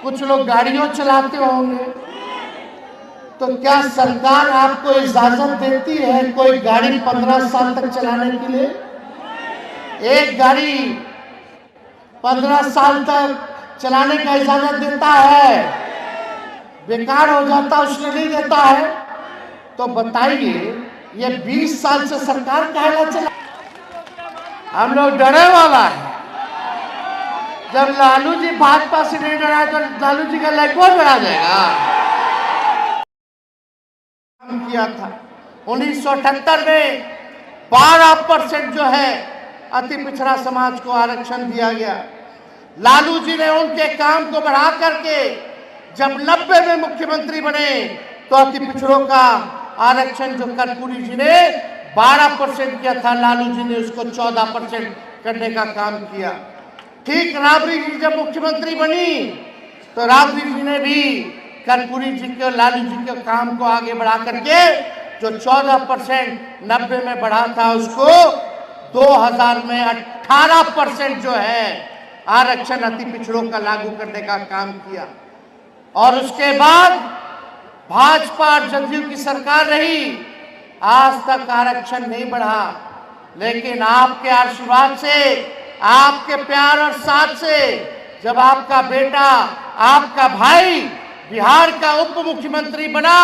कुछ लोग गाड़ियों चलाते होंगे, तो क्या सरकार आपको इजाजत देती है कोई गाड़ी 15 साल तक चलाने के लिए? एक गाड़ी 15 साल तक चलाने का इजाजत देता है, बेकार हो जाता उसने नहीं देता है। तो बताइए ये 20 साल से सरकार काहे चला? हम लोग डरे वाला है। जब लालू जी भाजपा से नहीं डरा तो लालू जी का लाइक कौन डरा जाएगा? किया था 1978 में 12% जो है अति पिछड़ा समाज को आरक्षण दिया गया। लालू जी ने उनके काम को बढ़ा करके जब 90 में मुख्यमंत्री बने तो अति पिछड़ों का आरक्षण जो कर्पूरी जी ने 12% किया था, लालू जी ने उसको 14% करने का काम किया। ठीक राबड़ी जी जब मुख्यमंत्री बनी तो राबड़ी जी ने भी कर्पूरी जी के लालू जी के काम को आगे बढ़ा करके जो 14% 90 में बढ़ा था उसको 2000 में 18% जो है आरक्षण अति पिछड़ों का लागू करने का काम किया। और उसके बाद भाजपा और जदयू की सरकार रही, आज तक आरक्षण नहीं बढ़ा। लेकिन आपके आशीर्वाद से, आपके प्यार और साथ से जब आपका बेटा, आपका भाई बिहार का उप मुख्यमंत्री बना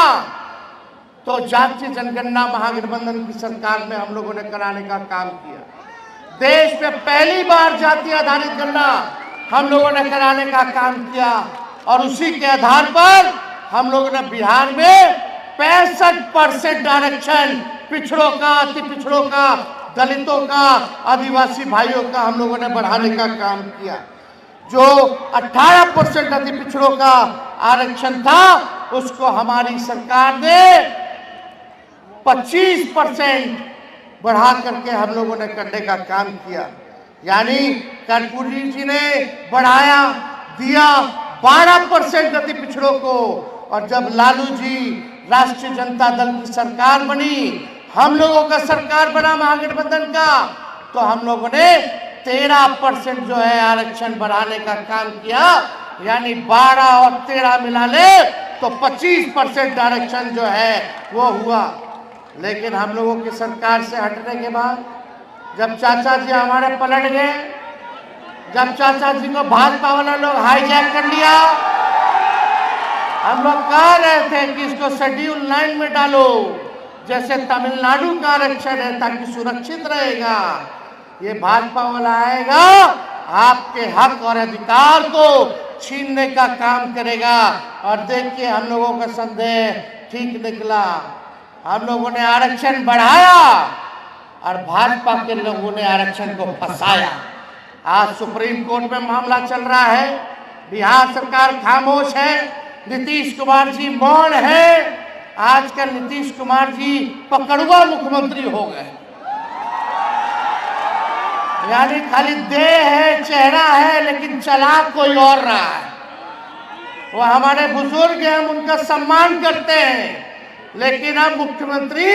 तो जातीय जनगणना महागठबंधन की सरकार में हम लोगों ने कराने का काम किया। देश में पहली बार जाति आधारित गणना हम लोगों ने कराने का काम किया और उसी के आधार पर हम लोगों ने बिहार में 65% आरक्षण पिछड़ों का, अति पिछड़ों का, दलितों का, आदिवासी भाइयों का हम लोगों ने बढ़ाने का काम किया। जो 18% अति पिछड़ों का आरक्षण था उसको हमारी सरकार ने 25% बढ़ा करके हम लोगों ने करने का काम किया। यानी कर्पूरी जी ने बढ़ाया दिया 12% अति पिछड़ों को, और जब लालू जी राष्ट्रीय जनता दल की सरकार बनी, हम लोगों का सरकार बना महागठबंधन का, तो हम लोगों ने 13% जो है आरक्षण बढ़ाने का काम किया। यानी 12 और 13 मिला ले तो 25% आरक्षण जो है वो हुआ। लेकिन हम लोगों की सरकार से हटने के बाद जब चाचा जी हमारे पलट गए, जब चाचा जी को भाजपा वाला लोग हाईजैक कर लिया, हम लोग कह रहे थे कि इसको शेड्यूल 9 में डालो, जैसे तमिलनाडु का आरक्षण है, ताकि सुरक्षित रहेगा। ये भाजपा वाला आएगा आपके हक और अधिकार को छीनने का काम करेगा। और देखिए हम लोगों का संदेह ठीक निकला, हम लोगों ने आरक्षण बढ़ाया और भाजपा के लोगों ने आरक्षण को फंसाया। आज सुप्रीम कोर्ट में मामला चल रहा है, बिहार सरकार खामोश है, नीतीश कुमार जी मौन है। आजकल नीतीश कुमार जी पकड़ुआ मुख्यमंत्री हो गए, यानी खाली देह है, चेहरा है, लेकिन चला कोई और रहा है। वो हमारे बुजुर्ग हैं, हम उनका सम्मान करते हैं, लेकिन अब मुख्यमंत्री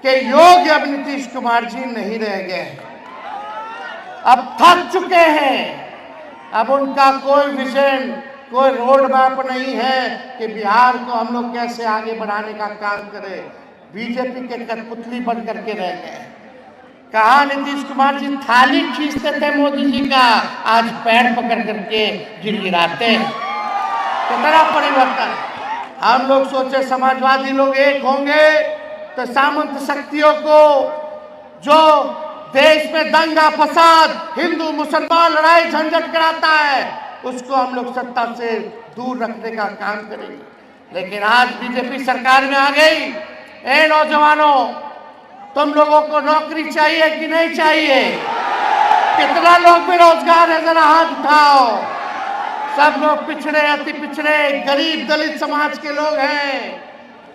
के योग्य अब नीतीश कुमार जी नहीं रह गए, अब थक चुके हैं। अब उनका कोई विजन, कोई रोड मैप नहीं है कि बिहार को हम लोग कैसे आगे बढ़ाने का काम करें। बीजेपी के कठपुतली बन करके रह गए। कहा नीतीश कुमार जी थाली खींचते थे मोदी जी का, आज पैर पकड़ करके गिड़गिड़ाते हैं। कितना परिवर्तन। हम लोग सोचे समाजवादी लोग एक होंगे तो सामंत शक्तियों को, जो देश में दंगा फसाद, हिंदू मुसलमान लड़ाई झंझट कराता है, उसको हम लोग सत्ता से दूर रखने का काम करेंगे। लेकिन आज बीजेपी सरकार में आ गई। ए नौजवानों, तुम लोगों को नौकरी चाहिए कि नहीं चाहिए? कितना लोग बेरोजगार है, जरा हाथ उठाओ। सब लोग पिछड़े, अति पिछड़े, गरीब दलित समाज के लोग हैं।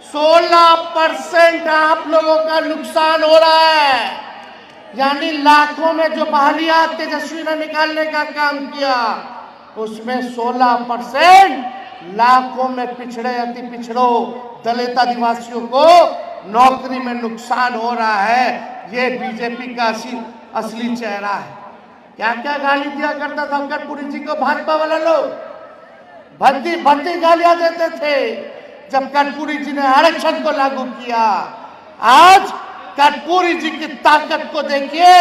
16% आप लोगों का नुकसान हो रहा है। यानी लाखों में जो बहालियां तेजस्वी ने निकालने का काम किया, उसमें 16% लाखों में पिछड़े, अति पिछड़ों, दलित आदिवासियों को नौकरी में नुकसान हो रहा है। ये बीजेपी का असली चेहरा है। क्या क्या गाली दिया करता था कर्पूरी जी को भाजपा वाला लोग। भद्दी भद्दी गालियां देते थे जब कर्पूरी जी ने आरक्षण को लागू किया। आज कर्पूरी जी की ताकत को देखिए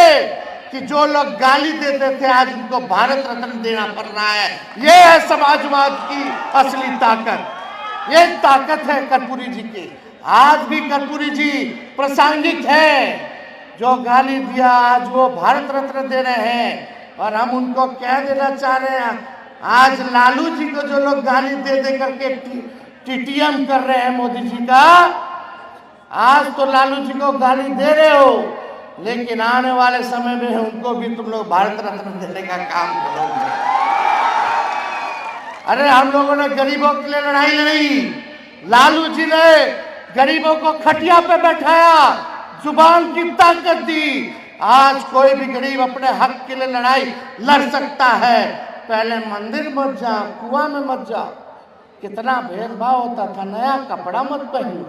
कि जो लोग गाली देते थे आज उनको भारत रत्न देना पड़ रहा है। ये है समाजवाद की असली ताकत, ये ताकत है कर्पूरी जी की। आज भी कर्पूरी जी प्रासंगिक है, जो गाली दिया आज वो भारत रत्न दे रहे हैं। और हम उनको कह देना चाह रहे हैं, आज लालू जी को जो लोग गाली दे दे करके टीटीएम कर रहे हैं मोदी जी का, आज तो लालू जी को गाली दे रहे हो, लेकिन आने वाले समय में उनको भी तुम लोग भारत रत्न देने का काम करोगे। अरे हम लोगों ने गरीबों के लिए लड़ाई लड़ी, लालू जी ने गरीबों को खटिया पे बैठाया, जुबान की ताकत दी। आज कोई भी गरीब अपने हक के लिए लड़ाई लड़ सकता है। पहले मंदिर मत जा, कुआं में मत जा, कितना भेदभाव होता था। नया कपड़ा मत पहनो,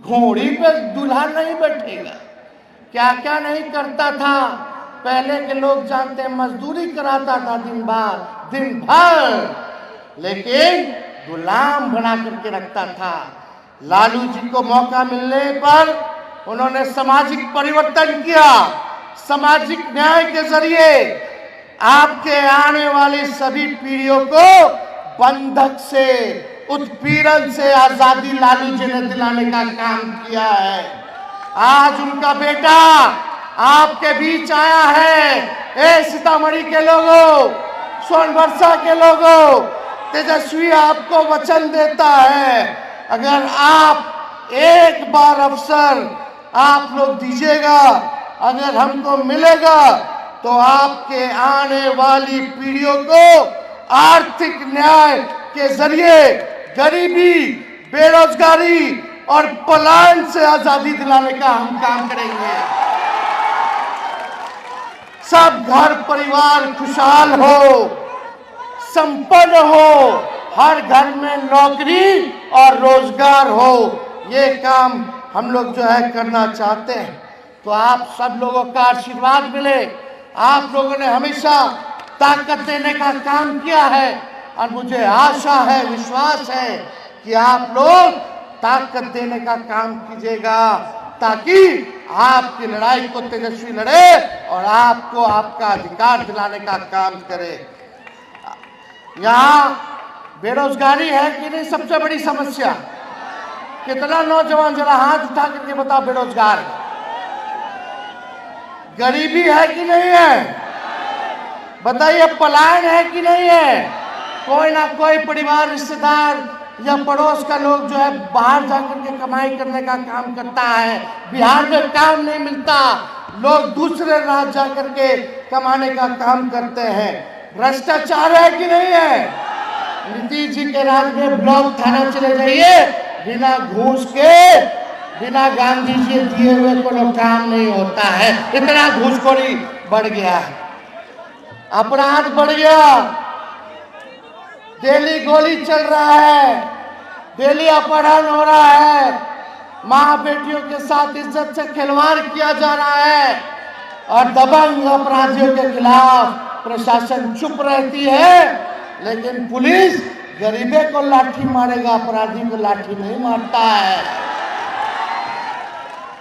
घोड़ी पे दूल्हा नहीं बैठेगा, क्या क्या नहीं करता था। पहले के लोग जानते हैं, मजदूरी कराता था दिन भर, लेकिन गुलाम बना करके रखता था। लालू जी को मौका मिलने पर उन्होंने सामाजिक परिवर्तन किया। सामाजिक न्याय के जरिए आपके आने वाली सभी पीढ़ियों को बंधक से, उत्पीड़न से आजादी लालू जी ने दिलाने का काम किया है। आज उनका बेटा आपके बीच आया है। ए सीतामढ़ी के लोगों, सोनभरसा के लोगों, तेजस्वी आपको वचन देता है, अगर आप एक बार अवसर आप लोग दीजिएगा, अगर हमको मिलेगा, तो आपके आने वाली पीढ़ियों को आर्थिक न्याय के जरिए गरीबी, बेरोजगारी और पलायन से आजादी दिलाने का हम काम करेंगे। सब घर परिवार खुशहाल हो, संपन्न हो, हर घर में नौकरी और रोजगार हो, ये काम हम लोग जो है करना चाहते हैं। तो आप सब लोगों का आशीर्वाद मिले। आप लोगों ने हमेशा ताकत देने का काम किया है और मुझे आशा है, विश्वास है कि आप लोग ताकत देने का काम कीजिएगा, ताकि आपकी लड़ाई को तेजस्वी लड़े और आपको आपका अधिकार दिलाने का काम करे। यहाँ बेरोजगारी है कि नहीं सबसे बड़ी समस्या? कितना नौजवान जरा हाथ उठा करके बताओ बेरोजगार। गरीबी है कि नहीं है? बताइए, पलायन है कि नहीं है? कोई ना कोई परिवार, रिश्तेदार या पड़ोस का लोग जो है बाहर जाकर के कमाई करने का काम करता है। बिहार में काम नहीं मिलता, लोग दूसरे राज्य जाकर के कमाने का काम करते हैं। भ्रष्टाचार है कि नहीं है? नीतीश जी के राज में ब्लॉक थाना चले जाइए, बिना घूस के, बिना गांधी जी दिए हुए कोई काम नहीं होता है। इतना घूसखोरी बढ़ गया है, अपराध बढ़ गया, डेली गोली चल रहा है, डेली अपहरण हो रहा है, माँ बेटियों के साथ इज्जत से खिलवाड़ किया जा रहा है और दबंग अपराधियों के खिलाफ प्रशासन चुप रहती है, लेकिन पुलिस गरीबे को लाठी मारेगा, अपराधी को लाठी नहीं मारता है।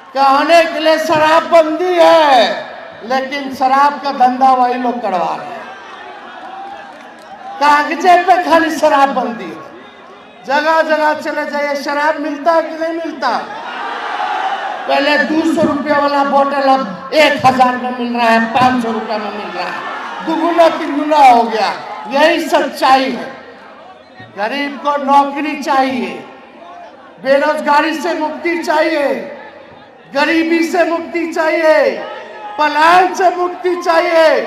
कहने के लिए शराबबंदी है, लेकिन शराब का धंधा वही लोग करवा रहे हैं। कागजे पे खाली शराबबंदी है, जगह जगह चले जाइए शराब मिलता है कि नहीं मिलता? पहले 200 रुपया वाला बोतल अब 1000 में मिल रहा है, 500 रुपया में मिल रहा है, दुगुना तिगुना हो गया। यही सच्चाई है। गरीब को नौकरी चाहिए, बेरोजगारी से मुक्ति चाहिए, गरीबी से मुक्ति चाहिए, पलायन से मुक्ति चाहिए,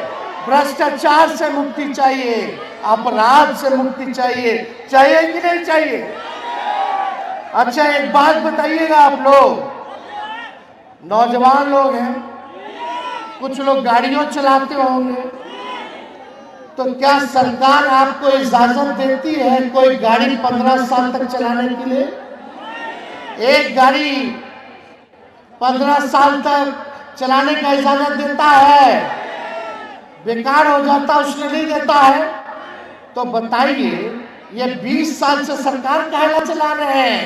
भ्रष्टाचार से मुक्ति चाहिए, अपराध से मुक्ति चाहिए। चाहिए कि नहीं चाहिए? अच्छा, एक बात बताइएगा, आप लोग नौजवान लोग हैं, कुछ लोग गाड़ियों चलाते होंगे, तो क्या सरकार आपको इजाजत देती है कोई गाड़ी 15 साल तक चलाने के लिए? एक गाड़ी 15 साल तक चलाने का इजाजत देता है, बेकार हो जाता उसने नहीं देता है। तो बताइए, ये 20 साल से सरकार कहना चला रहे हैं,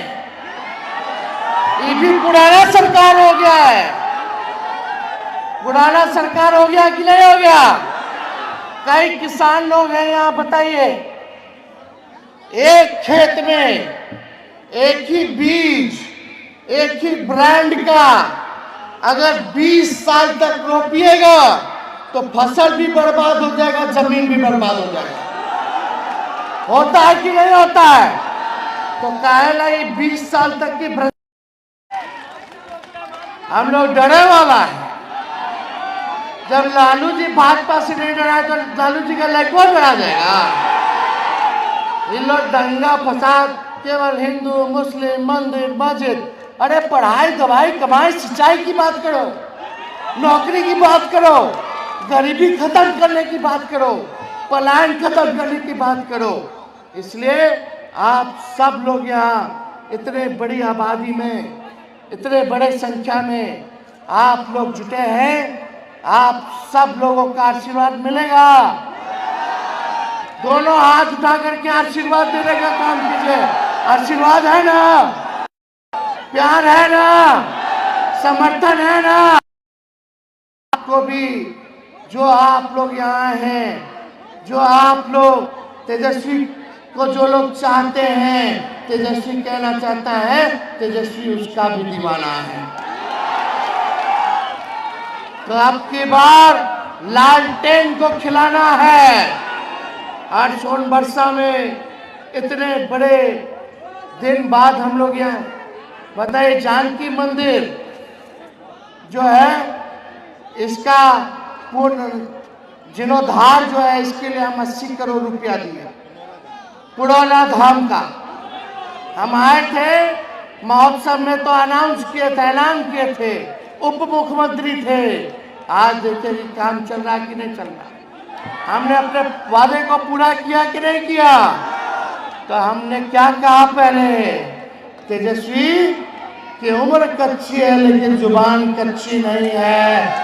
ये भी पुराना सरकार हो गया है। पुराना सरकार हो गया कि नहीं हो गया? कई किसान लोग हैं यहाँ, बताइए, एक खेत में एक ही बीज, एक ही ब्रांड का अगर 20 साल तक रोपिएगा तो फसल भी बर्बाद हो जाएगा, जमीन भी बर्बाद हो जाएगा। होता है कि नहीं होता है? तो कहेला ये 20 साल तक की हम लोग डरे वाला है। जब लालू जी भाजपा से नहीं डरा तो लालू जी का लड़का डरा जाएगा। इन लोग दंगा फसाद, केवल हिंदू मुस्लिम, मंदिर मस्जिद, अरे पढ़ाई दवाई कमाई सिंचाई की बात करो, नौकरी की बात करो, गरीबी खत्म करने की बात करो, पलायन खत्म करने की बात करो। इसलिए आप सब लोग यहाँ इतने बड़ी आबादी में, इतने बड़े संख्या में आप लोग जुटे हैं, आप सब लोगों का आशीर्वाद मिलेगा। दोनों हाथ उठा करके आशीर्वाद देने का काम कीजिए। आशीर्वाद है ना, प्यार है ना, समर्थन है ना। आपको भी, जो आप लोग यहाँ हैं, जो आप लोग तेजस्वी को जो लोग चाहते हैं, तेजस्वी कहना चाहता है, तेजस्वी उसका भी दीवाना है। तो अब की बार लालटेन को खिलाना है। आज सोनबरसा में इतने बड़े दिन बाद हम लोग यहाँ, बताइए, जानकी मंदिर जो है इसका पूर्ण जीर्णोद्धार जो है, इसके लिए हम 80 करोड़ रुपया दिए। पुरौला धाम का हम आए थे महोत्सव में, तो अनाउंस किए थे, ऐलान किए थे, उप मुख्यमंत्री थे। आज देखिए काम चल रहा कि नहीं चल रहा। हमने अपने वादे को पूरा किया कि नहीं किया? तो हमने क्या कहा पहले, तेजस्वी की उम्र कच्ची है लेकिन जुबान कच्ची नहीं है।